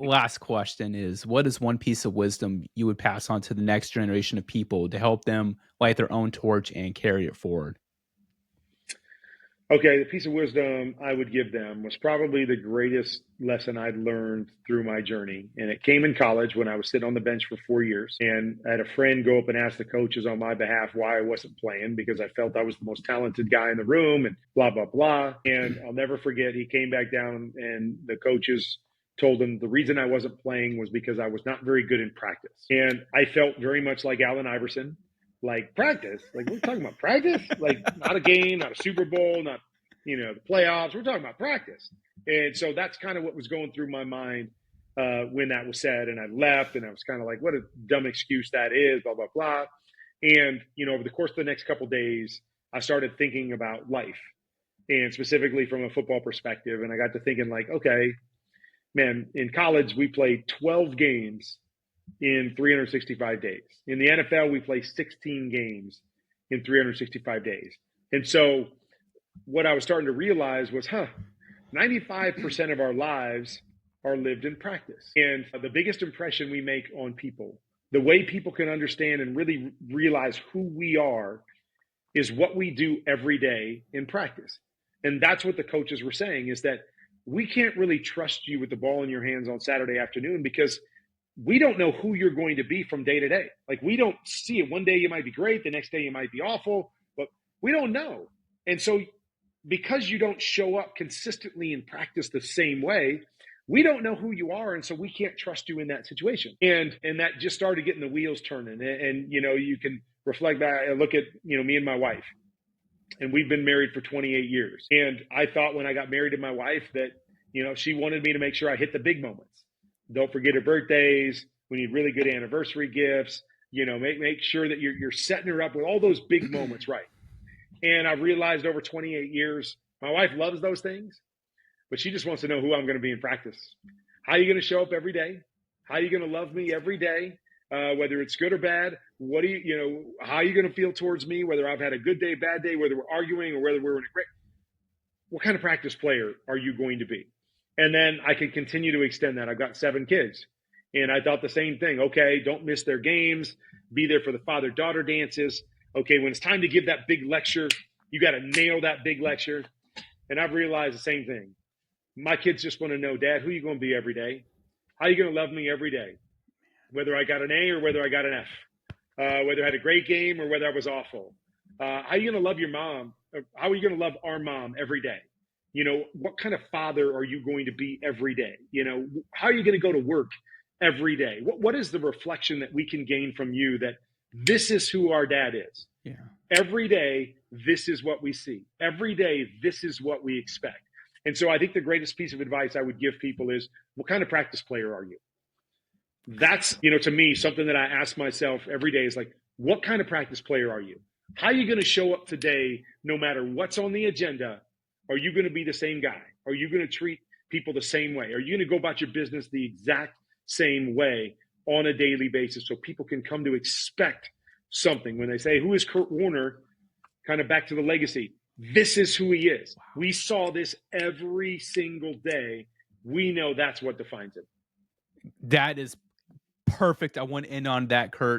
last question is, what is one piece of wisdom you would pass on to the next generation of people to help them light their own torch and carry it forward? Okay, the piece of wisdom I would give them was probably the greatest lesson I'd learned through my journey. And it came in college when I was sitting on the bench for 4 years. And I had a friend go up and ask the coaches on my behalf why I wasn't playing, because I felt I was the most talented guy in the room and blah, blah, blah. And I'll never forget, he came back down and the coaches told him the reason I wasn't playing was because I was not very good in practice. And I felt very much like Allen Iverson. Like, practice? Like, we're talking about practice? Like, not a game, not a Super Bowl, not, the playoffs. We're talking about practice. And so that's kind of what was going through my mind when that was said. And I left, and I was kind of like, what a dumb excuse that is, blah, blah, blah. And, over the course of the next couple of days, I started thinking about life, and specifically from a football perspective. And I got to thinking, like, okay, man, in college, we played 12 games in 365 days. In the NFL, we play 16 games in 365 days. And so what I was starting to realize was, 95% of our lives are lived in practice. And the biggest impression we make on people, the way people can understand and really realize who we are, is what we do every day in practice. And that's what the coaches were saying, is that we can't really trust you with the ball in your hands on Saturday afternoon, because we don't know who you're going to be from day to day. Like, we don't see it. One day you might be great. The next day you might be awful, but we don't know. And so because you don't show up consistently in practice the same way, we don't know who you are. And so we can't trust you in that situation. And that just started getting the wheels turning. And you can reflect back and look at, me and my wife, and we've been married for 28 years. And I thought when I got married to my wife that, she wanted me to make sure I hit the big moments. Don't forget her birthdays. We need really good anniversary gifts. Make sure that you're setting her up with all those big moments right. And I've realized over 28 years, my wife loves those things, but she just wants to know who I'm going to be in practice. How are you going to show up every day? How are you going to love me every day? Whether it's good or bad, how are you going to feel towards me? Whether I've had a good day, bad day, whether we're arguing or whether we're in a great, what kind of practice player are you going to be? And then I can continue to extend that. I've got 7 kids, and I thought the same thing. Okay, don't miss their games. Be there for the father-daughter dances. Okay, when it's time to give that big lecture, you got to nail that big lecture. And I've realized the same thing. My kids just want to know, Dad, who are you going to be every day? How are you going to love me every day? Whether I got an A or whether I got an F. Whether I had a great game or whether I was awful. How are you going to love your mom? How are you going to love our mom every day? What kind of father are you going to be every day? How are you going to go to work every day? What is the reflection that we can gain from you that this is who our dad is? Yeah. Every day, this is what we see. Every day, this is what we expect. And so I think the greatest piece of advice I would give people is, what kind of practice player are you? That's, to me, something that I ask myself every day is like, what kind of practice player are you? How are you going to show up today no matter what's on the agenda? Are you going to be the same guy? Are you going to treat people the same way? Are you going to go about your business the exact same way on a daily basis so people can come to expect something? When they say, who is Kurt Warner? Kind of back to the legacy. This is who he is. We saw this every single day. We know that's what defines him. That is perfect. I want to end on that, Kurt.